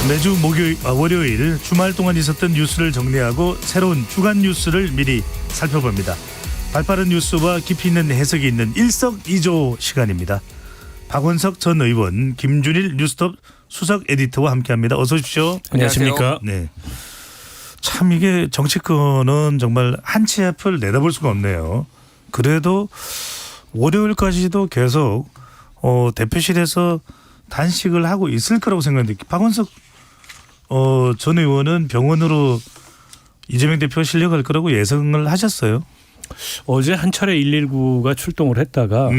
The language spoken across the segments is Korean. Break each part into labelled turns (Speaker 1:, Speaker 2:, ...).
Speaker 1: 매주 월요일 주말 동안 있었던 뉴스를 정리하고 새로운 주간 뉴스를 미리 살펴봅니다. 발빠른 뉴스와 깊이 있는 해석이 있는 일석이조 시간입니다. 박원석 전 의원, 김준일 뉴스톱 수석 에디터와 함께합니다. 어서 오십시오.
Speaker 2: 안녕하십니까.
Speaker 1: 네. 참 이게 정치권은 정말 한 치 앞을 내다볼 수가 없네요. 그래도 월요일까지도 계속 대표실에서 단식을 하고 있을 거라고 생각했는데 박원석 전 의원은 병원으로 이재명 대표가 실려갈 거라고 예상을 하셨어요?
Speaker 2: 어제 한 차례 119가 출동을 했다가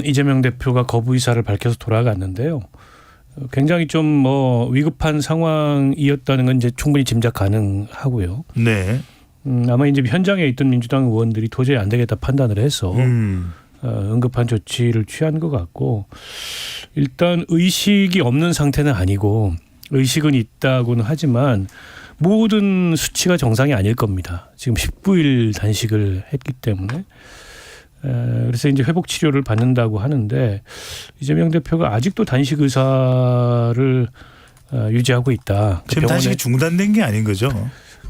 Speaker 2: 이재명 대표가 거부 의사를 밝혀서 돌아갔는데요. 굉장히 좀 위급한 상황이었다는 건 이제 충분히 짐작 가능하고요.
Speaker 1: 네.
Speaker 2: 아마 이제 현장에 있던 민주당 의원들이 도저히 안 되겠다 판단을 해서 응급한 조치를 취한 것 같고, 일단 의식이 없는 상태는 아니고 의식은 있다고는 하지만 모든 수치가 정상이 아닐 겁니다. 지금 19일 단식을 했기 때문에. 그래서 이제 회복 치료를 받는다고 하는데 이재명 대표가 아직도 단식 의사를 유지하고 있다.
Speaker 1: 지금 단식이 중단된 게 아닌 거죠?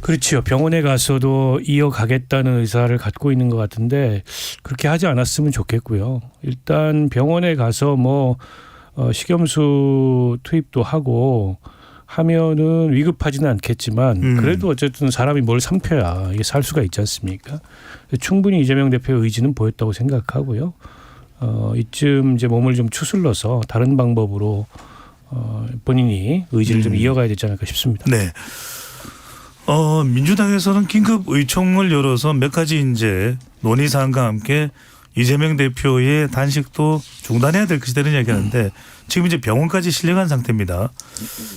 Speaker 2: 그렇죠. 병원에 가서도 이어가겠다는 의사를 갖고 있는 것 같은데 그렇게 하지 않았으면 좋겠고요. 일단 병원에 가서 식염수 투입도 하고 하면은 위급하지는 않겠지만 그래도 어쨌든 사람이 뭘 삼켜야 이게 살 수가 있지 않습니까? 충분히 이재명 대표의 의지는 보였다고 생각하고요. 이쯤 이제 몸을 좀 추슬러서 다른 방법으로 본인이 의지를 좀 이어가야 되지 않을까 싶습니다.
Speaker 1: 네. 민주당에서는 긴급 의총을 열어서 몇 가지 이제 논의 사항과 함께 이재명 대표의 단식도 중단해야 될 것이라는 이야기하는데 지금 이제 병원까지 실려간 상태입니다.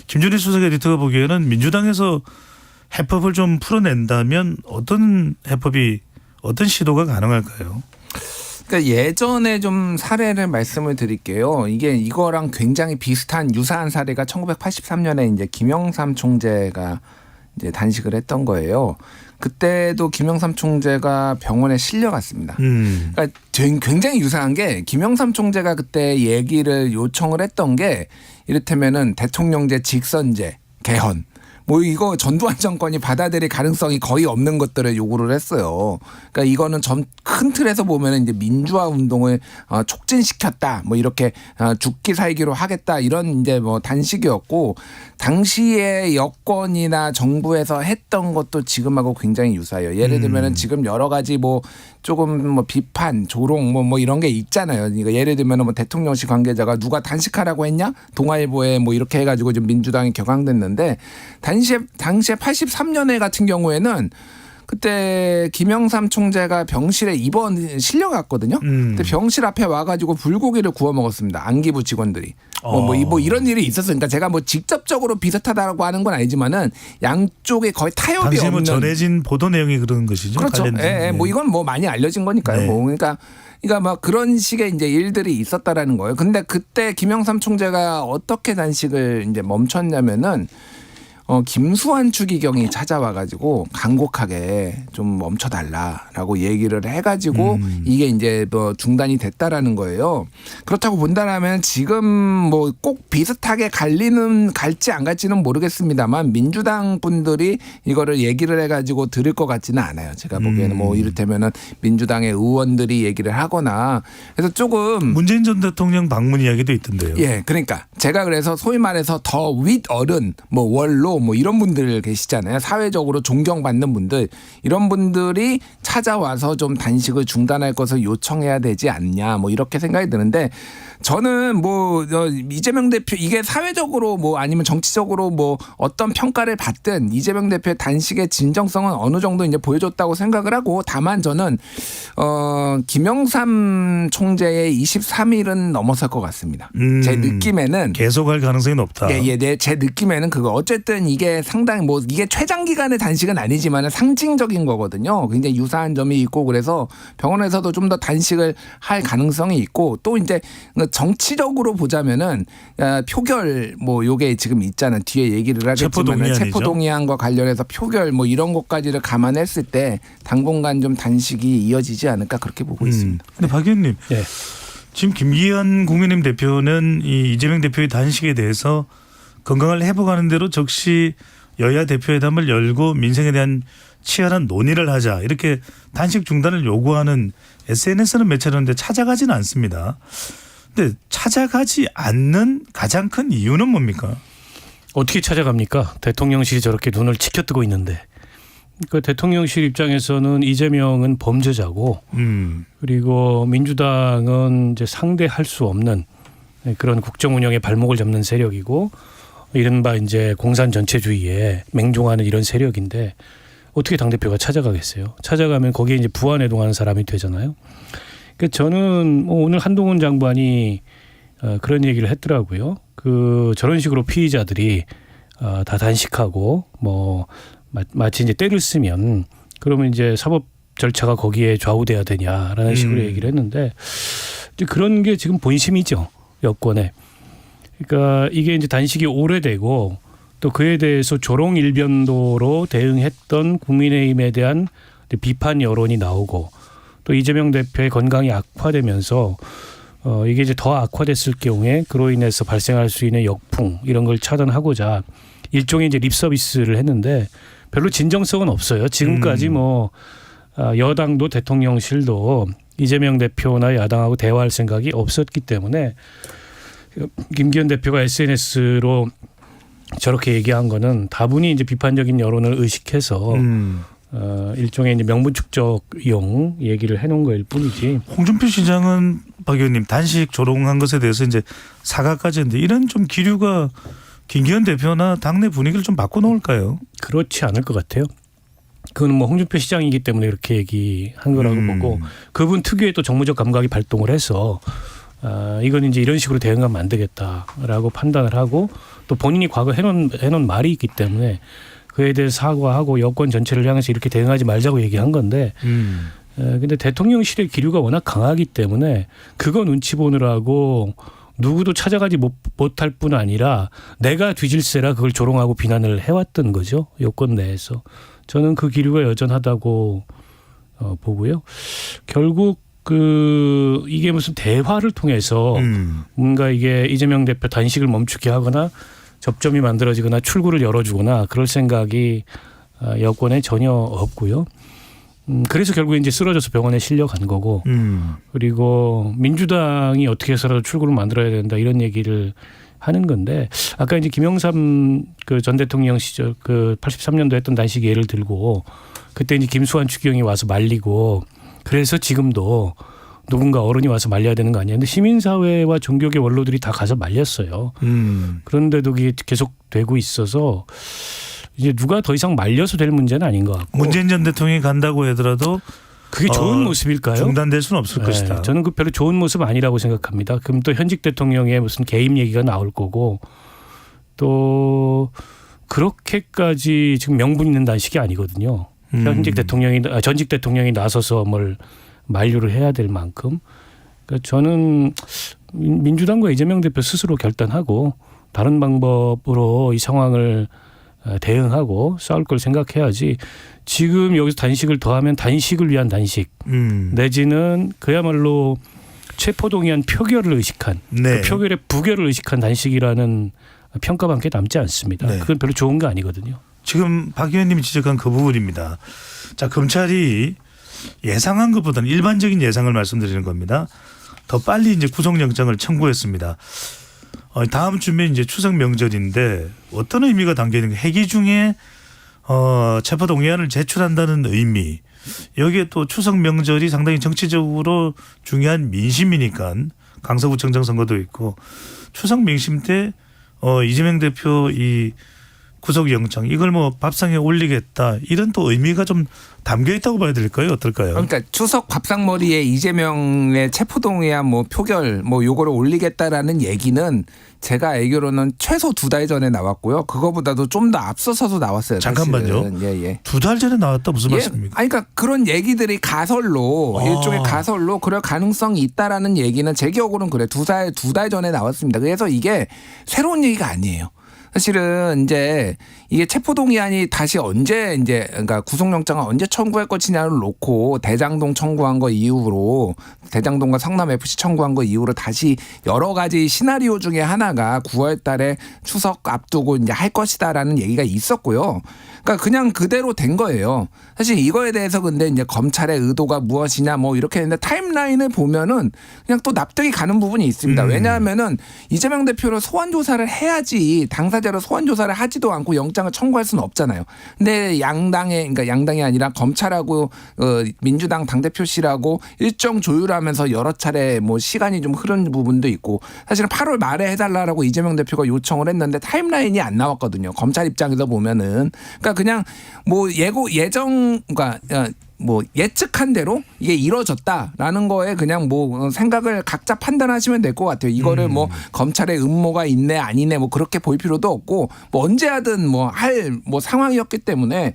Speaker 1: 김준일 수석 에디터가 보기에는 민주당에서 해법을 좀 풀어낸다면 어떤 해법이 어떤 시도가 가능할까요?
Speaker 3: 그러니까 예전에 좀 사례를 말씀을 드릴게요. 이거랑 굉장히 비슷한 유사한 사례가 1983년에 이제 김영삼 총재가 이제 단식을 했던 거예요. 그때도 김영삼 총재가 병원에 실려갔습니다. 그러니까 굉장히 유사한 게 김영삼 총재가 그때 얘기를 요청을 했던 게 이를테면은 대통령제, 직선제, 개헌. 이거 전두환 정권이 받아들일 가능성이 거의 없는 것들을 요구를 했어요. 그러니까 이거는 큰 틀에서 보면은 이제 민주화 운동을 촉진시켰다. 이렇게 죽기 살기로 하겠다. 이런 이제 단식이었고, 당시에 여권이나 정부에서 했던 것도 지금하고 굉장히 유사해요. 예를 들면은 지금 여러 가지 조금 비판, 조롱 이런 게 있잖아요. 그러니까 예를 들면은 대통령실 관계자가 누가 단식하라고 했냐? 동아일보에 이렇게 해가지고 좀 민주당이 격앙됐는데 당시에 83년에 같은 경우에는 그때 김영삼 총재가 병실에 실려갔거든요. 근데 병실 앞에 와가지고 불고기를 구워 먹었습니다. 안기부 직원들이. 이런 일이 있었어요. 그러니까 제가 직접적으로 비슷하다고 하는 건 아니지만은 양쪽에 거의 타협이
Speaker 1: 당시
Speaker 3: 없는.
Speaker 1: 전해진 보도 내용이 그런 것이죠.
Speaker 3: 그렇죠.
Speaker 1: 네.
Speaker 3: 이건 많이 알려진 거니까요.
Speaker 1: 네.
Speaker 3: 그러니까 그런 식의 이제 일들이 있었다라는 거예요. 근데 그때 김영삼 총재가 어떻게 단식을 이제 멈췄냐면은 김수환 추기경이 찾아와가지고 간곡하게 좀 멈춰달라라고 얘기를 해가지고 이게 이제 중단이 됐다라는 거예요. 그렇다고 본다라면 지금 꼭 비슷하게 갈지 안 갈지는 모르겠습니다만 민주당 분들이 이거를 얘기를 해가지고 들을 것 같지는 않아요. 제가 보기에는 이를테면은 민주당의 의원들이 얘기를 하거나 그래서 조금
Speaker 1: 문재인 전 대통령 방문 이야기도 있던데요.
Speaker 3: 예, 그러니까 제가 그래서 소위 말해서 더 윗어른, 원로 이런 분들 계시잖아요. 사회적으로 존경받는 분들, 이런 분들이 찾아와서 좀 단식을 중단할 것을 요청해야 되지 않냐 이렇게 생각이 드는데, 저는 이재명 대표 이게 사회적으로 아니면 정치적으로 어떤 평가를 받든 이재명 대표의 단식의 진정성은 어느 정도 이제 보여줬다고 생각을 하고, 다만 저는 김영삼 총재의 23일은 넘어설 것 같습니다. 제 느낌에는
Speaker 1: 계속할 가능성이 높다.
Speaker 3: 네, 제 느낌에는 어쨌든 이게 상당히 이게 최장 기간의 단식은 아니지만 상징적인 거거든요. 굉장히 유사한 점이 있고, 그래서 병원에서도 좀 더 단식을 할 가능성이 있고, 또 이제 정치적으로 보자면은 표결 요게 지금 있잖아요. 뒤에 얘기를 하겠지만 체포동의안과 관련해서 표결 이런 것까지를 감안했을 때 당분간 좀 단식이 이어지지 않을까 그렇게 보고 있습니다.
Speaker 1: 근데 박 의원님,
Speaker 2: 네.
Speaker 1: 지금 김기현 국민의힘 대표는 이 이재명 대표의 단식에 대해서 건강을 회복하는 대로 적시 여야 대표회담을 열고 민생에 대한 치열한 논의를 하자 이렇게 단식 중단을 요구하는 SNS는 매체는데 찾아가지는 않습니다. 근데 찾아가지 않는 가장 큰 이유는 뭡니까?
Speaker 2: 어떻게 찾아갑니까? 대통령실이 저렇게 눈을 치켜뜨고 있는데. 그 대통령실 입장에서는 이재명은 범죄자고 그리고 민주당은 이제 상대할 수 없는 그런 국정 운영의 발목을 잡는 세력이고 이른바 이제 공산 전체주의에 맹종하는 이런 세력인데 어떻게 당대표가 찾아가겠어요? 찾아가면 거기에 이제 부안해동하는 사람이 되잖아요. 그러니까 저는 뭐 오늘 한동훈 장관이 그런 얘기를 했더라고요. 그 저런 식으로 피의자들이 다 단식하고 뭐 마치 이제 때를 쓰면 그러면 이제 사법 절차가 거기에 좌우돼야 되냐라는 식으로 얘기를 했는데 이제 그런 게 지금 본심이죠. 여권에. 그러니까 이게 이제 단식이 오래되고 또 그에 대해서 조롱일변도로 대응했던 국민의힘에 대한 비판 여론이 나오고 또 이재명 대표의 건강이 악화되면서 이게 이제 더 악화됐을 경우에 그로 인해서 발생할 수 있는 역풍 이런 걸 차단하고자 일종의 이제 립 서비스를 했는데 별로 진정성은 없어요. 지금까지 뭐 여당도 대통령실도 이재명 대표나 야당하고 대화할 생각이 없었기 때문에 김기현 대표가 SNS로 저렇게 얘기한 거는 다분히 이제 비판적인 여론을 의식해서 일종의 이제 명분 축적용 얘기를 해놓은 거일 뿐이지.
Speaker 1: 홍준표 시장은 박 의원님 단식 조롱한 것에 대해서 이제 사과까지 했는데 이런 좀 기류가 김기현 대표나 당내 분위기를 좀 바꿔놓을까요?
Speaker 2: 그렇지 않을 것 같아요. 그건 뭐 홍준표 시장이기 때문에 이렇게 얘기한 거라고 보고 그분 특유의 또 정무적 감각이 발동을 해서 이건 이제 이런 식으로 대응하면 안 되겠다라고 판단을 하고 또 본인이 과거 해놓은 말이 있기 때문에 그에 대해서 사과하고 여권 전체를 향해서 이렇게 대응하지 말자고 얘기한 건데 근데 대통령실의 기류가 워낙 강하기 때문에 그거 눈치 보느라고 누구도 찾아가지 못할 뿐 아니라 내가 뒤질세라 그걸 조롱하고 비난을 해왔던 거죠. 여권 내에서. 저는 그 기류가 여전하다고 보고요. 결국 이게 무슨 대화를 통해서 뭔가 이게 이재명 대표 단식을 멈추게 하거나 접점이 만들어지거나 출구를 열어주거나 그럴 생각이 여권에 전혀 없고요. 그래서 결국 이제 쓰러져서 병원에 실려간 거고 그리고 민주당이 어떻게 해서라도 출구를 만들어야 된다 이런 얘기를 하는 건데 아까 이제 김영삼 그 전 대통령 시절 그 83년도 했던 단식 예를 들고 그때 이제 김수환 추기경이 와서 말리고 그래서 지금도 누군가 어른이 와서 말려야 되는 거 아니야. 근데 시민사회와 종교계 원로들이 다 가서 말렸어요. 그런데도 그게 계속 되고 있어서 이제 누가 더 이상 말려서 될 문제는 아닌 것 같고.
Speaker 1: 문재인 전 대통령이 간다고 하더라도
Speaker 2: 그게 좋은 모습일까요?
Speaker 1: 중단될 수는 없을 것이다.
Speaker 2: 저는 그 별로 좋은 모습 아니라고 생각합니다. 그럼 또 현직 대통령의 무슨 개입 얘기가 나올 거고 또 그렇게까지 지금 명분 있는 단식이 아니거든요. 현직 대통령이 전직 대통령이 나서서 뭘 만류를 해야 될 만큼. 그러니까 저는 민주당과 이재명 대표 스스로 결단하고 다른 방법으로 이 상황을 대응하고 싸울 걸 생각해야지 지금 여기서 단식을 더하면 단식을 위한 단식 내지는 그야말로 체포동의안 표결을 의식한
Speaker 1: 네.
Speaker 2: 그 표결의 부결을 의식한 단식이라는 평가밖에 남지 않습니다.
Speaker 1: 네.
Speaker 2: 그건 별로 좋은 거 아니거든요.
Speaker 1: 지금 박 의원님이 지적한 그 부분입니다. 자, 검찰이 예상한 것보다는 일반적인 예상을 말씀드리는 겁니다. 더 빨리 이제 구속영장을 청구했습니다. 다음 주면 이제 추석 명절인데 어떤 의미가 담겨 있는 게 회기 중에 체포동의안을 제출한다는 의미. 여기에 또 추석 명절이 상당히 정치적으로 중요한 민심이니까 강서구청장 선거도 있고 추석 민심 때 이재명 대표 이 구속영장 이걸 뭐 밥상에 올리겠다 이런 또 의미가 좀 담겨 있다고 봐야 될까요? 어떨까요?
Speaker 3: 그러니까 추석 밥상머리에 이재명의 체포동의안 뭐 표결 뭐 요거를 올리겠다라는 얘기는 제가 알기로는 최소 2달 전에 나왔고요. 그거보다도 좀 더 앞서서도 나왔어요.
Speaker 1: 잠깐만요.
Speaker 3: 예.
Speaker 1: 2달 전에 나왔다 무슨 말씀입니까?
Speaker 3: 아니, 그러니까 그런 얘기들이 가설로
Speaker 1: 아.
Speaker 3: 일종의 가설로 그럴 가능성이 있다라는 얘기는 제 기억으로는 그래 2달 전에 나왔습니다. 그래서 이게 새로운 얘기가 아니에요. 사실은 이제 이게 체포동의안이 다시 언제 이제 그러니까 구속영장을 언제 청구할 것이냐를 놓고 대장동 청구한 거 이후로 대장동과 성남 FC 청구한 거 이후로 다시 여러 가지 시나리오 중에 하나가 9월 달에 추석 앞두고 이제 할 것이다라는 얘기가 있었고요. 그러니까 그냥 그대로 된 거예요. 사실 이거에 대해서 근데 이제 검찰의 의도가 무엇이냐 뭐 이렇게 했는데 타임라인을 보면은 그냥 또 납득이 가는 부분이 있습니다. 왜냐하면은 이재명 대표를 소환 조사를 해야지 당사자로 소환 조사를 하지도 않고 영장을 청구할 수는 없잖아요. 근데 그러니까 양당이 아니라 검찰하고 민주당 당대표실하고 일정 조율하면서 여러 차례 뭐 시간이 좀 흐른 부분도 있고 사실은 8월 말에 해달라고 이재명 대표가 요청을 했는데 타임라인이 안 나왔거든요. 검찰 입장에서 보면은. 그러니까 그냥 뭐 그러니까 뭐 예측한 대로 이게 이루어졌다라는 거에 그냥 뭐 생각을 각자 판단하시면 될 것 같아요. 이거를 뭐 검찰의 음모가 있네 아니네 뭐 그렇게 볼 필요도 없고 뭐 언제 하든 뭐 할 뭐 상황이었기 때문에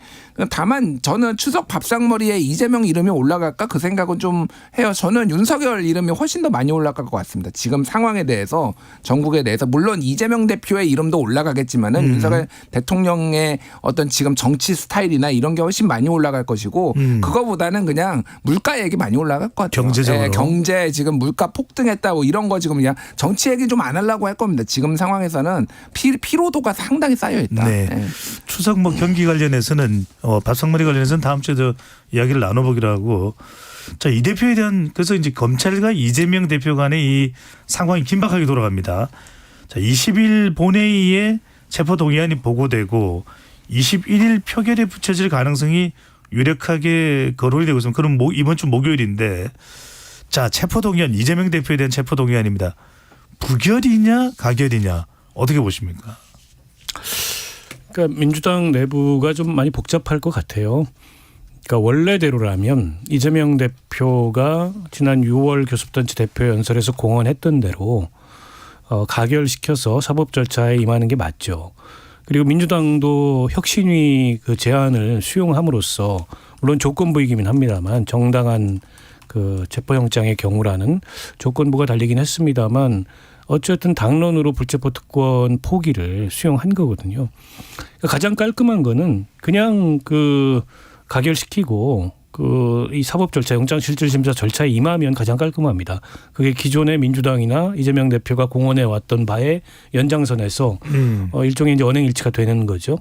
Speaker 3: 다만 저는 추석 밥상머리에 이재명 이름이 올라갈까 그 생각은 좀 해요. 저는 윤석열 이름이 훨씬 더 많이 올라갈 것 같습니다. 지금 상황에 대해서 전국에 대해서 물론 이재명 대표의 이름도 올라가겠지만은 윤석열 대통령의 어떤 지금 정치 스타일이나 이런 게 훨씬 많이 올라갈 것이고 그거보다는 그냥 물가 얘기 많이 올라갈 것 같아요.
Speaker 1: 경제적으로.
Speaker 3: 네, 경제 지금 물가 폭등했다고 이런 거 지금 그냥 정치 얘기 좀 안 하려고 할 겁니다. 지금 상황에서는 피로도가 상당히 쌓여 있다.
Speaker 1: 네.
Speaker 3: 네.
Speaker 1: 추석 뭐 경기 관련해서는 밥상머리 관련해서는 다음 주에도 이야기를 나눠보기로 하고 자, 이 대표에 대한 그래서 이제 검찰과 이재명 대표 간의 이 상황이 긴박하게 돌아갑니다. 자, 20일 본회의에 체포동의안이 보고되고 21일 표결에 붙여질 가능성이 유력하게 거론이 되고 있습니다. 그럼 이번 주 목요일인데 자, 체포동의안 이재명 대표에 대한 체포동의안입니다. 부결이냐 가결이냐 어떻게 보십니까?
Speaker 2: 그러니까 민주당 내부가 좀 많이 복잡할 것 같아요. 그러니까 원래대로라면 이재명 대표가 지난 6월 교섭단체 대표 연설에서 공언했던 대로 가결시켜서 사법 절차에 임하는 게 맞죠. 그리고 민주당도 혁신위 그 제안을 수용함으로써 물론 조건부이긴 합니다만 정당한 그 체포영장의 경우라는 조건부가 달리긴 했습니다만 어쨌든 당론으로 불체포 특권 포기를 수용한 거거든요. 그러니까 가장 깔끔한 거는 그냥 그 가결시키고 그 이 사법 절차 영장 실질 심사 절차에 임하면 가장 깔끔합니다. 그게 기존의 민주당이나 이재명 대표가 공언해 왔던 바의 연장선에서 일종의 이제 언행일치가 되는 거죠.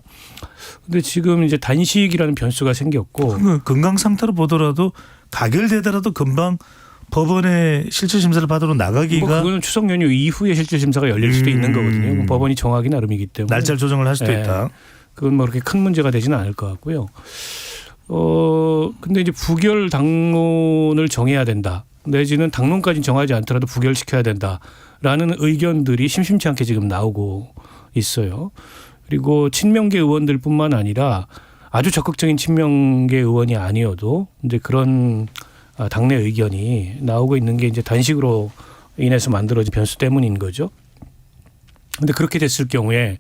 Speaker 2: 근데 지금 이제 단식이라는 변수가 생겼고
Speaker 1: 건강 상태로 보더라도 가결되더라도 금방 법원에 실질 심사를 받으러 나가기가
Speaker 2: 뭐 그거는 추석 연휴 이후에 실질 심사가 열릴 수도 있는 거거든요. 법원이 정하기 나름이기 때문에
Speaker 1: 날짜를 조정을 할 수도
Speaker 2: 네.
Speaker 1: 있다.
Speaker 2: 그건 뭐 그렇게 큰 문제가 되지는 않을 것 같고요. 근데 이제 부결 당론을 정해야 된다. 내지는 당론까지 정하지 않더라도 부결시켜야 된다라는 의견들이 심심치 않게 지금 나오고 있어요. 그리고 친명계 의원들뿐만 아니라 아주 적극적인 친명계 의원이 아니어도 이제 그런 당내 의견이 나오고 있는 게 이제 단식으로 인해서 만들어진 변수 때문인 거죠. 그런데 그렇게 됐을 경우에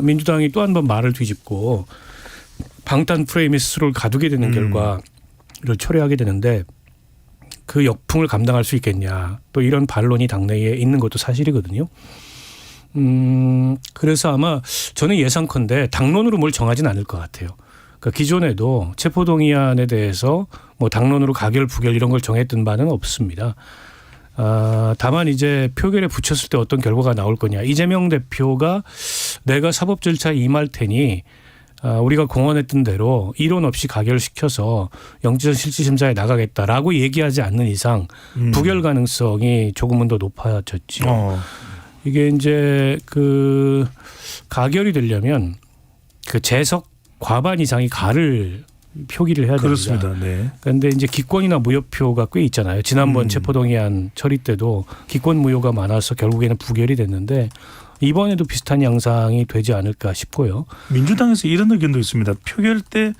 Speaker 2: 민주당이 또 한 번 말을 뒤집고 방탄 프레임에 스스로를 가두게 되는 결과를 초래하게 되는데 그 역풍을 감당할 수 있겠냐. 또 이런 반론이 당내에 있는 것도 사실이거든요. 그래서 아마 저는 예상컨대 당론으로 뭘 정하진 않을 것 같아요. 그러니까 기존에도 체포동의안에 대해서 뭐 당론으로 가결, 부결 이런 걸 정했던 바는 없습니다. 다만 이제 표결에 붙였을 때 어떤 결과가 나올 거냐. 이재명 대표가 내가 사법 절차에 임할 테니 우리가 공언했던 대로 이론 없이 가결시켜서 영장 실질심사에 나가겠다라고 얘기하지 않는 이상 부결 가능성이 조금은 더 높아졌죠. 이게 이제 그 가결이 되려면 그 재석 과반 이상이 가를 표기를 해야 됩니다.
Speaker 1: 그렇습니다. 네.
Speaker 2: 그런데 이제 기권이나 무효표가 꽤 있잖아요. 지난번 체포동의안 처리 때도 기권 무효가 많아서 결국에는 부결이 됐는데 이번에도 비슷한 양상이 되지 않을까 싶고요.
Speaker 1: 민주당에서 이런 의견도 있습니다. 표결 때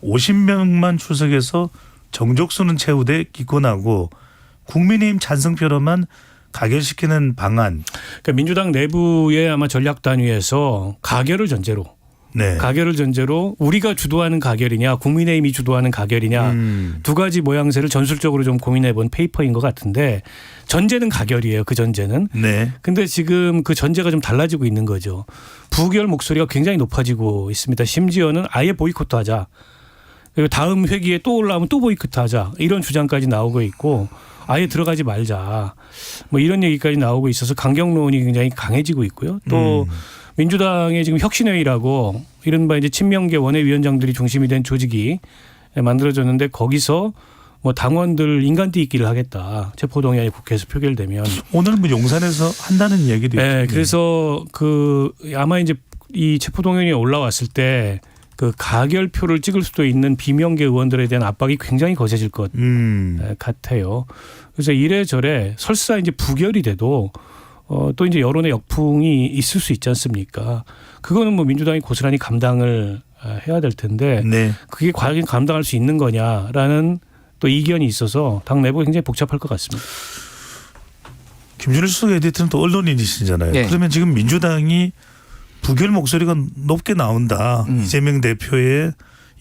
Speaker 1: 50명만 출석해서 정족수는 채우되 기권하고 국민의힘 찬성표로만 가결시키는 방안.
Speaker 2: 그러니까 민주당 내부의 아마 전략 단위에서 가결을 전제로
Speaker 1: 네.
Speaker 2: 가결을 전제로 우리가 주도하는 가결이냐 국민의힘이 주도하는 가결이냐 두 가지 모양새를 전술적으로 좀 고민해본 페이퍼인 것 같은데 전제는 가결이에요. 그 전제는.
Speaker 1: 네.
Speaker 2: 근데 지금 그 전제가 좀 달라지고 있는 거죠. 부결 목소리가 굉장히 높아지고 있습니다. 심지어는 아예 보이콧하자. 그리고 다음 회기에 또 올라오면 또 보이콧하자. 이런 주장까지 나오고 있고 아예 들어가지 말자. 뭐 이런 얘기까지 나오고 있어서 강경론이 굉장히 강해지고 있고요. 또 민주당의 지금 혁신회의라고 이른바 이제 친명계 원외위원장들이 중심이 된 조직이 만들어졌는데 거기서 뭐 당원들 인간띠 있기를 하겠다. 체포동의안이 국회에서 표결되면
Speaker 1: 오늘 뭐 용산에서 한다는 얘기도
Speaker 2: 네,
Speaker 1: 있고.
Speaker 2: 그래서 그 아마 이제 이 체포동의안이 올라왔을 때 그 가결표를 찍을 수도 있는 비명계 의원들에 대한 압박이 굉장히 거세질 것 같아요. 그래서 이래저래 설사 이제 부결이 돼도 또 이제 여론의 역풍이 있을 수 있지 않습니까? 그거는 뭐 민주당이 고스란히 감당을 해야 될 텐데
Speaker 1: 네.
Speaker 2: 그게 과연 감당할 수 있는 거냐라는 또 이견이 있어서 당 내부가 굉장히 복잡할 것 같습니다.
Speaker 1: 김준일 수석 에디터는 또 언론인이시잖아요.
Speaker 3: 네.
Speaker 1: 그러면 지금 민주당이 부결 목소리가 높게 나온다. 이재명 대표의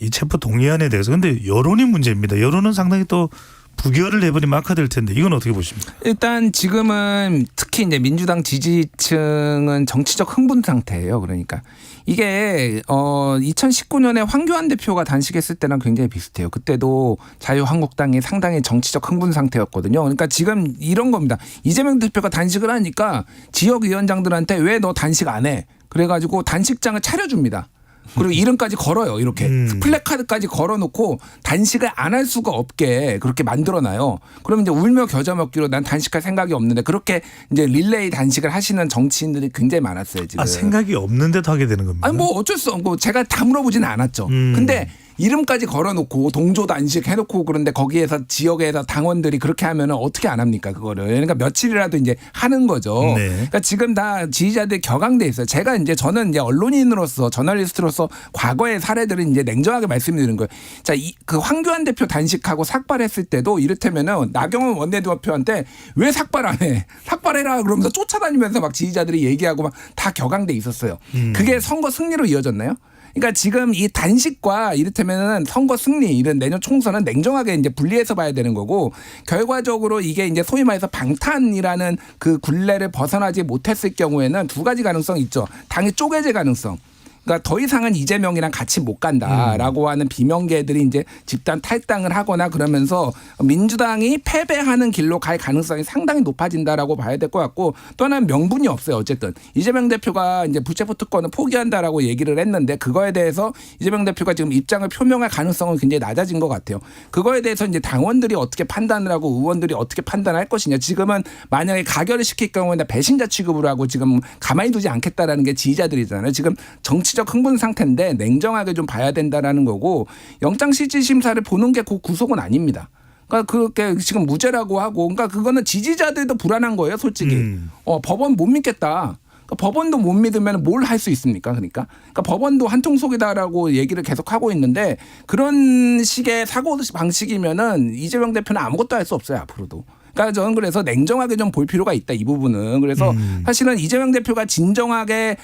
Speaker 1: 이 체포 동의안에 대해서. 그런데 여론이 문제입니다. 여론은 상당히 또 부결을 해버리면 악화될 텐데 이건 어떻게 보십니까?
Speaker 3: 일단 지금은 특히 이제 민주당 지지층은 정치적 흥분 상태예요. 그러니까 이게 2019년에 황교안 대표가 단식했을 때랑 굉장히 비슷해요. 그때도 자유한국당이 상당히 정치적 흥분 상태였거든요. 그러니까 지금 이런 겁니다. 이재명 대표가 단식을 하니까 지역위원장들한테 왜 너 단식 안 해? 그래가지고 단식장을 차려줍니다. 그리고 이름까지 걸어요. 이렇게 플래카드까지 걸어놓고 단식을 안 할 수가 없게 그렇게 만들어놔요. 그러면 이제 울며 겨자 먹기로 난 단식할 생각이 없는데 그렇게 이제 릴레이 단식을 하시는 정치인들이 굉장히 많았어요. 지금.
Speaker 1: 아, 생각이 없는데도 하게 되는 겁니다.
Speaker 3: 아니 뭐 어쩔 수 없고 제가 다 물어보지는 않았죠. 근데 이름까지 걸어놓고 동조 단식 해놓고 그런데 거기에서 지역에서 당원들이 그렇게 하면은 어떻게 안 합니까 그거를. 그러니까 며칠이라도 이제 하는 거죠.
Speaker 1: 네.
Speaker 3: 그러니까 지금 다 지지자들이 격앙돼 있어요. 저는 이제 언론인으로서 저널리스트로서 과거의 사례들은 이제 냉정하게 말씀드리는 거예요. 자, 그 황교안 대표 단식하고 삭발했을 때도 이를테면은 나경원 원내대표한테 왜 삭발 안 해? 삭발해라 그러면서 쫓아다니면서 막 지지자들이 얘기하고 막 다 격앙돼 있었어요. 그게 선거 승리로 이어졌나요? 그러니까 지금 이 단식과 이를테면은 선거 승리 이런 내년 총선은 냉정하게 이제 분리해서 봐야 되는 거고 결과적으로 이게 이제 소위 말해서 방탄이라는 그 굴레를 벗어나지 못했을 경우에는 두 가지 가능성이 있죠. 당이 쪼개질 가능성. 그러니까 더 이상은 이재명이랑 같이 못 간다라고 하는 비명계들이 이제 집단 탈당을 하거나 그러면서 민주당이 패배하는 길로 갈 가능성이 상당히 높아진다라고 봐야 될 것 같고 또 하나는 명분이 없어요. 어쨌든 이재명 대표가 이제 불체포 특권을 포기한다라고 얘기를 했는데 그거에 대해서 이재명 대표가 지금 입장을 표명할 가능성은 굉장히 낮아진 것 같아요. 그거에 대해서 이제 당원들이 어떻게 판단을 하고 의원들이 어떻게 판단할 것이냐. 지금은 만약에 가결을 시킬 경우에는 배신자 취급을 하고 지금 가만히 두지 않겠다라는 게 지지자들이잖아요. 지금 정치적 흥분 상태인데 냉정하게 좀 봐야 된다라는 거고 영장실질심사를 보는 게 그 구속은 아닙니다. 그러니까 그렇게 지금 무죄라고 하고 그러니까 그거는 지지자들도 불안한 거예요, 솔직히. 법원 못 믿겠다. 그러니까 법원도 못 믿으면 뭘 할 수 있습니까? 그러니까 법원도 한통속이다라고 얘기를 계속 하고 있는데 그런 식의 사고 방식이면은 이재명 대표는 아무것도 할 수 없어요, 앞으로도. 그러니까 저는 그래서 냉정하게 좀 볼 필요가 있다 이 부분은. 그래서 사실은 이재명 대표가 진정하게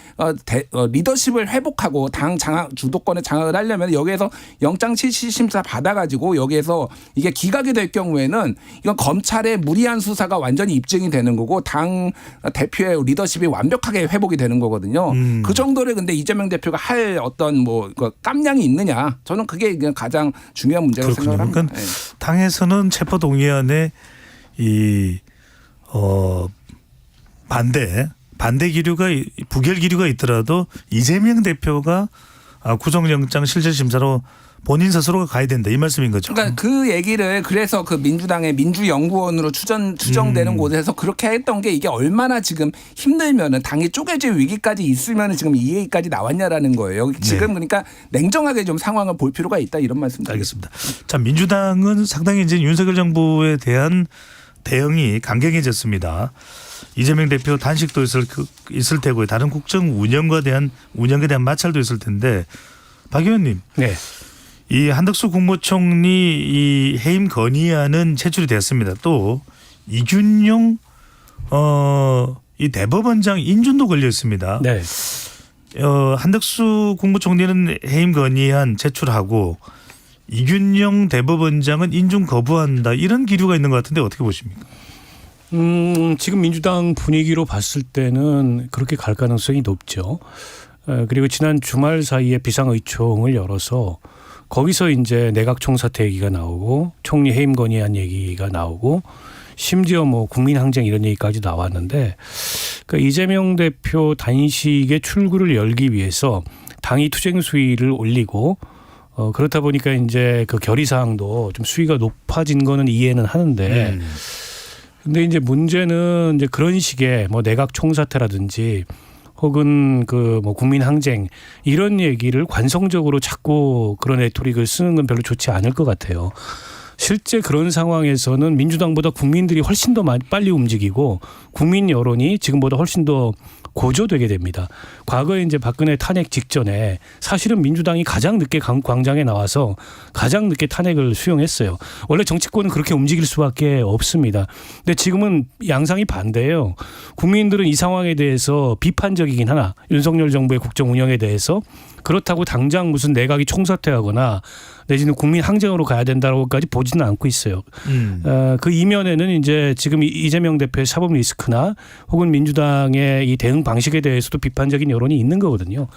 Speaker 3: 리더십을 회복하고 당 장악 주도권의 장악을 하려면 여기에서 영장실질심사 받아가지고 여기에서 이게 기각이 될 경우에는 이건 검찰의 무리한 수사가 완전히 입증이 되는 거고 당 대표의 리더십이 완벽하게 회복이 되는 거거든요. 그 정도를 근데 이재명 대표가 할 어떤 뭐 깜냥이 있느냐? 저는 그게 가장 중요한 문제라고
Speaker 1: 그렇군요.
Speaker 3: 생각합니다.
Speaker 1: 그러니까 당에서는 체포 동의안에 반대 기류가 부결 기류가 있더라도 이재명 대표가 구속영장 실질심사로 본인 스스로가 가야 된다 이 말씀인 거죠.
Speaker 3: 그러니까 그 얘기를 그래서 그 민주당의 민주연구원으로 추정되는 곳에서 그렇게 했던 게 이게 얼마나 지금 힘들면은 당이 쪼개질 위기까지 있으면은 지금 이 얘기까지 나왔냐라는 거예요. 지금 그러니까 냉정하게 좀 상황을 볼 필요가 있다 이런 말씀입니다.
Speaker 1: 알겠습니다. 자, 민주당은 상당히 이제 윤석열 정부에 대한 대응이 강경해졌습니다. 이재명 대표 단식도 있을 테고 다른 국정 운영에 대한 마찰도 있을 텐데 박 의원님,
Speaker 2: 네.
Speaker 1: 이 한덕수 국무총리 이 해임 건의안은 제출이 됐습니다. 또 이준용 이 대법원장 인준도 걸려 있습니다.
Speaker 2: 네.
Speaker 1: 한덕수 국무총리는 해임 건의안 제출하고 이균영 대법원장은 인준 거부한다 이런 기류가 있는 것 같은데 어떻게 보십니까?
Speaker 2: 지금 민주당 분위기로 봤을 때는 그렇게 갈 가능성이 높죠. 그리고 지난 주말 사이에 비상의총을 열어서 거기서 이제 내각 총사퇴 얘기가 나오고 총리 해임 건의안 얘기가 나오고 심지어 뭐 국민항쟁 이런 얘기까지 나왔는데 그러니까 이재명 대표 단식의 출구를 열기 위해서 당이 투쟁 수위를 올리고 그렇다 보니까 이제 그 결의 사항도 좀 수위가 높아진 거는 이해는 하는데 근데 이제 문제는 이제 그런 식의 뭐 내각 총사퇴라든지 혹은 그 뭐 국민항쟁 이런 얘기를 관성적으로 자꾸 그런 레토릭을 쓰는 건 별로 좋지 않을 것 같아요. 실제 그런 상황에서는 민주당보다 국민들이 훨씬 더 빨리 움직이고 국민 여론이 지금보다 훨씬 더 고조되게 됩니다. 과거에 이제 박근혜 탄핵 직전에 사실은 민주당이 가장 늦게 광장에 나와서 가장 늦게 탄핵을 수용했어요. 원래 정치권은 그렇게 움직일 수밖에 없습니다. 근데 지금은 양상이 반대예요. 국민들은 이 상황에 대해서 비판적이긴 하나 윤석열 정부의 국정 운영에 대해서 그렇다고 당장 무슨 내각이 총사퇴하거나 내지는 국민 항쟁으로 가야 된다고까지 보지는 않고 있어요. 그 이면에는 이제 지금 이재명 대표의 사법 리스크나 혹은 민주당의 이 대응 방식에 대해서도 비판적인 여론이 있는 거거든요.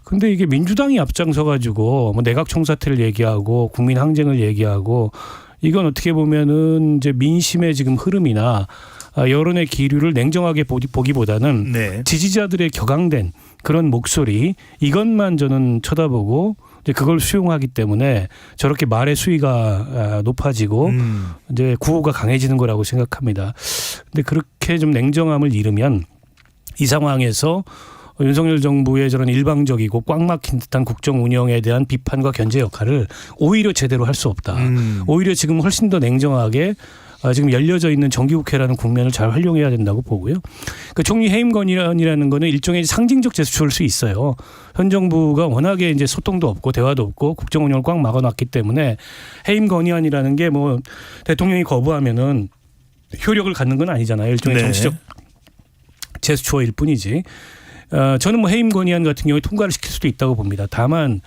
Speaker 2: 근데 이게 민주당이 앞장서 가지고 뭐 내각 총사퇴를 얘기하고 국민 항쟁을 얘기하고 이건 어떻게 보면은 이제 민심의 지금 흐름이나 여론의 기류를 냉정하게 보기보다는
Speaker 1: 네.
Speaker 2: 지지자들의 격앙된 그런 목소리 이것만 저는 쳐다보고 이제 그걸 수용하기 때문에 저렇게 말의 수위가 높아지고 이제 구호가 강해지는 거라고 생각합니다. 근데 그렇게 좀 냉정함을 잃으면 이 상황에서 윤석열 정부의 저런 일방적이고 꽉 막힌 듯한 국정 운영에 대한 비판과 견제 역할을 오히려 제대로 할 수 없다. 오히려 지금 훨씬 더 냉정하게 지금 열려져 있는 정기국회라는 국면을 잘 활용해야 된다고 보고요. 그 총리 해임 건의안이라는 거는 일종의 상징적 제스처일 수 있어요. 현 정부가 워낙에 이제 소통도 없고 대화도 없고 국정 운영을 꽉 막아놨기 때문에 해임 건의안이라는 게 뭐 대통령이 거부하면은 효력을 갖는 건 아니잖아요. 일종의
Speaker 1: 네.
Speaker 2: 정치적 제스처일 뿐이지. 저는 뭐 해임 건의안 같은 경우에 통과를 시킬 수도 있다고 봅니다. 다만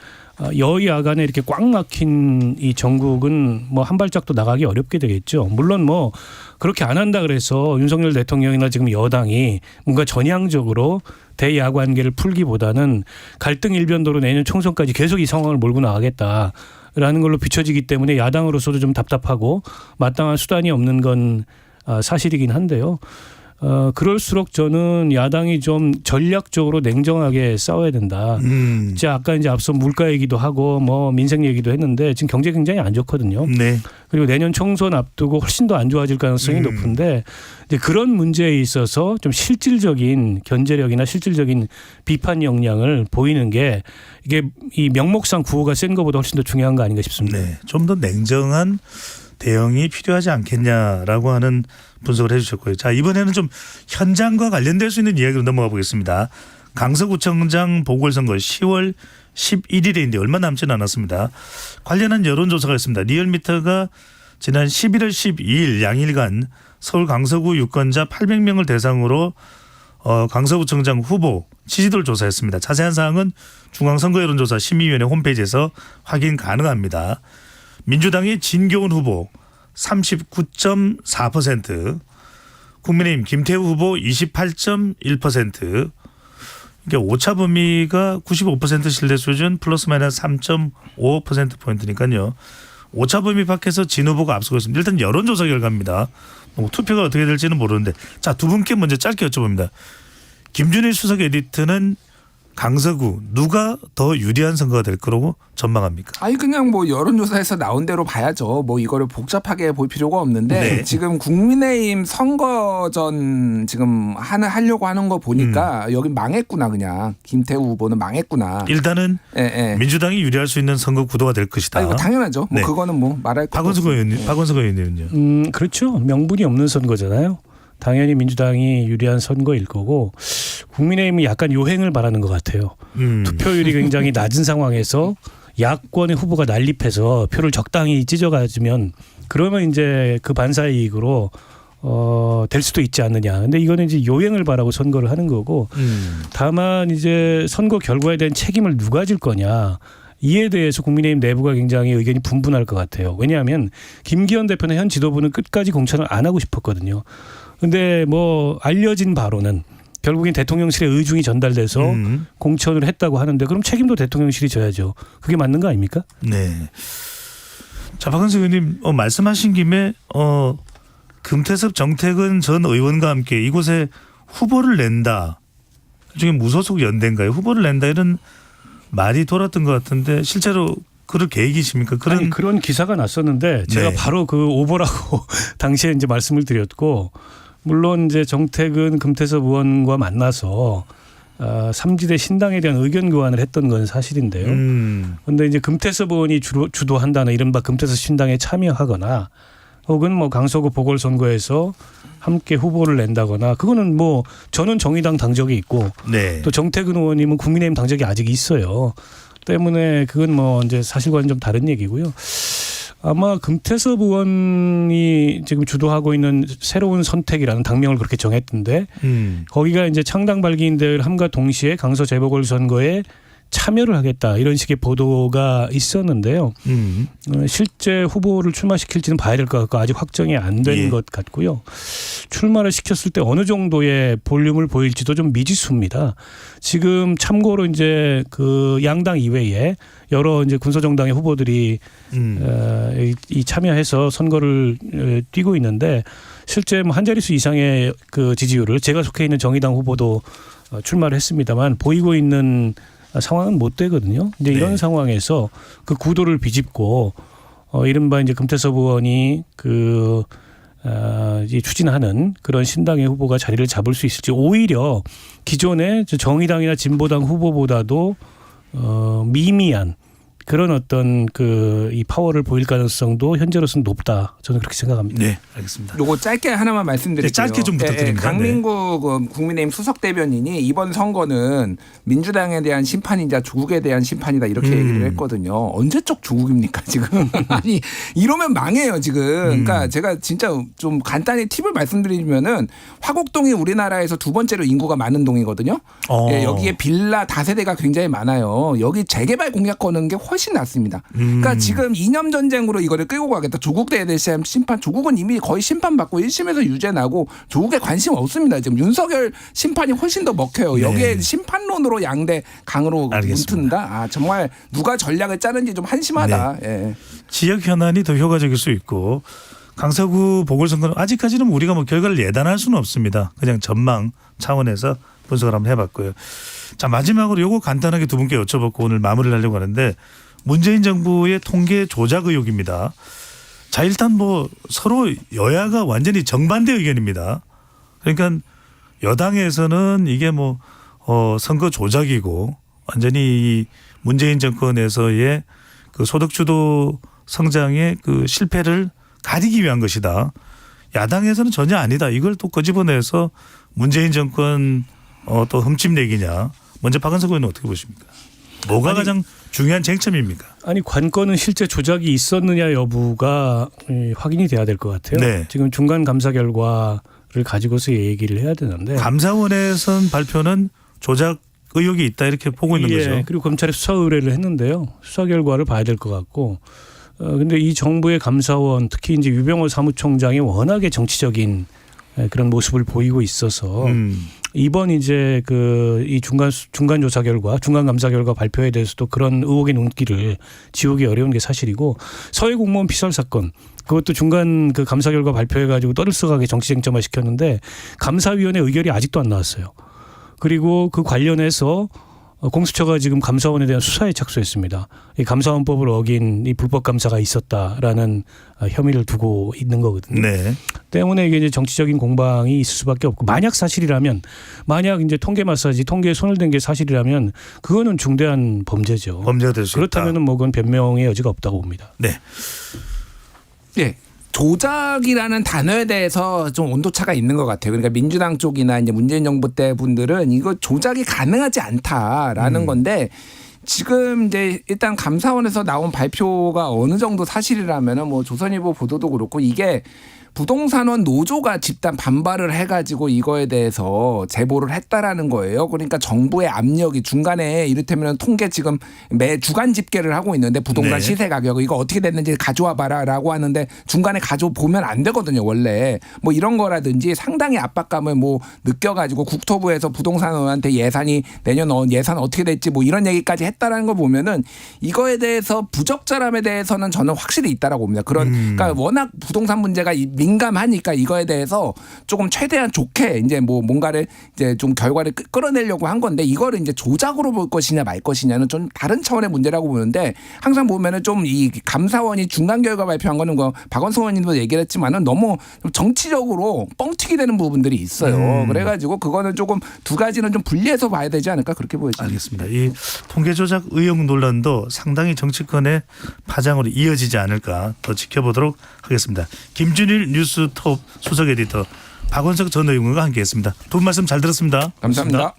Speaker 2: 여야 간에 이렇게 꽉 막힌 이 정국은 뭐 한 발짝도 나가기 어렵게 되겠죠. 물론 뭐 그렇게 안 한다 그래서 윤석열 대통령이나 지금 여당이 뭔가 전향적으로 대야 관계를 풀기보다는 갈등 일변도로 내년 총선까지 계속 이 상황을 몰고 나가겠다라는 걸로 비춰지기 때문에 야당으로서도 좀 답답하고 마땅한 수단이 없는 건 사실이긴 한데요. 그럴수록 저는 야당이 좀 전략적으로 냉정하게 싸워야 된다. 이제 아까 이제 앞서 물가 얘기도 하고 뭐 민생 얘기도 했는데 지금 경제 굉장히 안 좋거든요.
Speaker 1: 네.
Speaker 2: 그리고 내년 총선 앞두고 훨씬 더 안 좋아질 가능성이 높은데 이제 그런 문제에 있어서 좀 실질적인 견제력이나 실질적인 비판 역량을 보이는 게 이게 이 명목상 구호가 센 것보다 훨씬 더 중요한 거 아닌가 싶습니다.
Speaker 1: 네. 좀 더 냉정한 대응이 필요하지 않겠냐라고 하는 분석을 해 주셨고요. 자, 이번에는 좀 현장과 관련될 수 있는 이야기로 넘어가 보겠습니다. 강서구청장 보궐선거 10월 11일인데 얼마 남지는 않았습니다. 관련한 여론조사가 있습니다. 리얼미터가 지난 11월 12일 양일간 서울 강서구 유권자 800명을 대상으로 강서구청장 후보 지지도를 조사했습니다. 자세한 사항은 중앙선거여론조사 심의위원회 홈페이지에서 확인 가능합니다. 민주당의 진교훈 후보 39.4%, 국민의힘 김태우 후보 28.1%, 이게 오차 범위가 95% 신뢰 수준 플러스 마이너스 3.5%포인트니까요. 오차 범위 밖에서 진 후보가 앞서고 있습니다. 일단 여론조사 결과입니다. 투표가 어떻게 될지는 모르는데 자, 두 분께 먼저 짧게 여쭤봅니다. 김준일 수석 에디트는 강서구 누가 더 유리한 선거가 될 거라고 전망합니까?
Speaker 3: 아니 그냥 뭐 여론조사에서 나온 대로 봐야죠. 뭐 이거를 복잡하게 볼 필요가 없는데
Speaker 1: 네.
Speaker 3: 지금 국민의힘 선거전 지금 하려고 하는 거 보니까 여기 망했구나 그냥 김태우 후보는 망했구나.
Speaker 1: 일단은
Speaker 3: 예.
Speaker 1: 민주당이 유리할 수 있는 선거 구도가 될 것이다.
Speaker 3: 이거 당연하죠. 뭐
Speaker 1: 네.
Speaker 3: 그거는 뭐 말할 거
Speaker 1: 박원석 의원님, 박원석 의원님은요?
Speaker 2: 그렇죠. 명분이 없는 선거잖아요. 당연히 민주당이 유리한 선거일 거고 국민의힘은 약간 요행을 바라는 것 같아요. 투표율이 굉장히 낮은 상황에서 야권의 후보가 난립해서 표를 적당히 찢어가지면 그러면 이제 그 반사이익으로 될 수도 있지 않느냐. 근데 이거는 이제 요행을 바라고 선거를 하는 거고 다만 이제 선거 결과에 대한 책임을 누가 질 거냐. 이에 대해서 국민의힘 내부가 굉장히 의견이 분분할 것 같아요. 왜냐하면 김기현 대표는 현 지도부는 끝까지 공천을 안 하고 싶었거든요. 근데 뭐 알려진 바로는 결국엔 대통령실에 의중이 전달돼서 공천을 했다고 하는데 그럼 책임도 대통령실이 져야죠. 그게 맞는 거 아닙니까?
Speaker 1: 네. 자, 박은수 의원님 말씀하신 김에 금태섭 정태근 전 의원과 함께 이곳에 후보를 낸다. 그중에 무소속 연대인가요? 후보를 낸다 이런 말이 돌았던 것 같은데 실제로 그럴 계획이십니까?
Speaker 2: 아니, 그런 기사가 났었는데 제가
Speaker 1: 네.
Speaker 2: 바로 그 오보라고 당시에 이제 말씀을 드렸고 물론 이제 정태근 금태섭 의원과 만나서 삼지대 신당에 대한 의견 교환을 했던 건 사실인데요. 그런데 이제 금태섭 의원이 주도한다는 이른바 금태섭 신당에 참여하거나 혹은 뭐 강서구 보궐선거에서 함께 후보를 낸다거나 그거는 뭐 저는 정의당 당적이 있고
Speaker 1: 네.
Speaker 2: 또 정태근 의원님은 국민의힘 당적이 아직 있어요. 때문에 그건 뭐 이제 사실과는 좀 다른 얘기고요. 아마 금태섭 의원이 지금 주도하고 있는 새로운 선택이라는 당명을 그렇게 정했던데 거기가 이제 창당 발기인들 함과 동시에 강서 재보궐선거에 참여를 하겠다 이런 식의 보도가 있었는데요. 실제 후보를 출마시킬지는 봐야 될 것 같고 아직 확정이 안 된 것 같고요. 출마를 시켰을 때 어느 정도의 볼륨을 보일지도 좀 미지수입니다. 지금 참고로 이제 그 양당 이외에 여러 이제 군소정당의 후보들이 이 참여해서 선거를 뛰고 있는데 실제 뭐 한 자릿수 이상의 그 지지율을 제가 속해 있는 정의당 후보도 출마를 했습니다만 보이고 있는 상황은 못 되거든요. 이제 이런 상황에서 그 구도를 비집고 이른바 이제 금태섭 의원이 이제 추진하는 그런 신당의 후보가 자리를 잡을 수 있을지 오히려 기존의 정의당이나 진보당 후보보다도 미미한 그런 어떤 이 파워를 보일 가능성도 현재로서는 높다. 저는 그렇게 생각합니다.
Speaker 1: 네, 알겠습니다.
Speaker 3: 요거 짧게 하나만 말씀드릴게요.
Speaker 1: 네, 짧게 좀 부탁드립니다.
Speaker 3: 강민구 국민의힘 수석 대변인이 이번 선거는 민주당에 대한 심판이자 조국에 대한 심판이다 이렇게 얘기를 했거든요. 언제적 조국입니까 지금? 아니 이러면 망해요 지금. 그러니까 제가 진짜 좀 간단히 팁을 말씀드리면은 화곡동이 우리나라에서 두 번째로 인구가 많은 동이거든요. 예, 여기에 빌라 다세대가 굉장히 많아요. 여기 재개발 공약 거는 게 훨씬 낫습니다. 그러니까 지금 이념 전쟁으로 이거를 끌고 가겠다. 조국에 대한 심판, 조국은 이미 거의 심판받고 1심에서 유죄 나고 조국에 관심 없습니다. 지금 윤석열 심판이 훨씬 더 먹혀요. 여기에 심판론으로 양대 강으로 문튼다. 아 정말 누가 전략을 짜는지 좀 한심하다. 예.
Speaker 1: 지역 현안이 더 효과적일 수 있고 강서구 보궐선거는 아직까지는 우리가 뭐 결과를 예단할 수는 없습니다. 그냥 전망 차원에서 분석을 한번 해봤고요. 자 마지막으로 요거 간단하게 두 분께 여쭤보고 오늘 마무리를 하려고 하는데 문재인 정부의 통계 조작 의혹입니다. 자 일단 뭐 서로 여야가 완전히 정반대 의견입니다. 그러니까 여당에서는 이게 뭐 선거 조작이고 완전히 이 문재인 정권에서의 그 소득주도 성장의 그 실패를 가리기 위한 것이다. 야당에서는 전혀 아니다. 이걸 또 끄집어내서 문재인 정권 또 흠집내기냐. 먼저 박은석 의원은 어떻게 보십니까? 뭐가 가장 중요한 쟁점입니까?
Speaker 2: 아니 관건은 실제 조작이 있었느냐 여부가 확인이 돼야 될 것 같아요.
Speaker 1: 네.
Speaker 2: 지금 중간 감사 결과를 가지고서 얘기를 해야 되는데
Speaker 1: 감사원에선 발표는 조작 의혹이 있다 이렇게 보고 있는 거죠.
Speaker 2: 그리고 검찰에 수사 의뢰를 했는데요. 수사 결과를 봐야 될 것 같고 근데 이 정부의 감사원 특히 이제 유병호 사무총장이 워낙에 정치적인 그런 모습을 보이고 있어서 이번 이제 이 중간 조사 결과, 중간 감사 결과 발표에 대해서도 그런 의혹의 눈길을 지우기 어려운 게 사실이고 서해 공무원 피살 사건 그것도 중간 그 감사 결과 발표해가지고 떠들썩하게 정치 쟁점화 시켰는데 감사위원회 의결이 아직도 안 나왔어요. 그리고 그 관련해서 공수처가 지금 감사원에 대한 수사에 착수했습니다. 이 감사원법을 어긴 이 불법 감사가 있었다라는 혐의를 두고 있는 거거든요.
Speaker 1: 네.
Speaker 2: 때문에 이게 이제 정치적인 공방이 있을 수밖에 없고 만약 사실이라면 만약 이제 통계 마사지 통계에 손을 댄 게 사실이라면 그거는 중대한 범죄죠.
Speaker 1: 범죄가 될 수 있다.
Speaker 2: 그렇다면은 뭐 그건 변명의 여지가 없다고 봅니다.
Speaker 1: 네.
Speaker 3: 예. 조작이라는 단어에 대해서 좀 온도차가 있는 것 같아요. 그러니까 민주당 쪽이나 이제 문재인 정부 때 분들은 이거 조작이 가능하지 않다라는 건데 지금 이제 일단 감사원에서 나온 발표가 어느 정도 사실이라면은 뭐 조선일보 보도도 그렇고 이게 부동산원 노조가 집단 반발을 해가지고 이거에 대해서 제보를 했다라는 거예요. 그러니까 정부의 압력이 중간에 이를테면 통계 지금 매 주간 집계를 하고 있는데 부동산
Speaker 1: 네.
Speaker 3: 시세 가격 이거 어떻게 됐는지 가져와 봐라라고 하는데 중간에 가져 보면 안 되거든요. 원래 뭐 이런 거라든지 상당히 압박감을 뭐 느껴가지고 국토부에서 부동산원한테 예산이 내년 예산 어떻게 될지 뭐 이런 얘기까지 했다라는 걸 보면은 이거에 대해서 부적절함에 대해서는 저는 확실히 있다라고 봅니다. 그러니까 워낙 부동산 문제가 민감하니까 이거에 대해서 조금 최대한 좋게 이제 뭐 뭔가를 이제 좀 결과를 끌어내려고 한 건데 이거를 이제 조작으로 볼 것이냐 말 것이냐는 좀 다른 차원의 문제라고 보는데 항상 보면은 좀 이 감사원이 중간 결과 발표한 거는 거 박원순 의원님도 얘기를 했지만은 너무 정치적으로 뻥튀기 되는 부분들이 있어요. 그래가지고 그거는 조금 두 가지는 좀 분리해서 봐야 되지 않을까 그렇게 보여집니다.
Speaker 1: 알겠습니다. 이 통계 조작 의혹 논란도 상당히 정치권의 파장으로 이어지지 않을까 더 지켜보도록 하겠습니다. 김준일 뉴스톱 수석 에디터 박원석 전 의원과 함께했습니다. 두 분 말씀 잘 들었습니다.
Speaker 3: 감사합니다.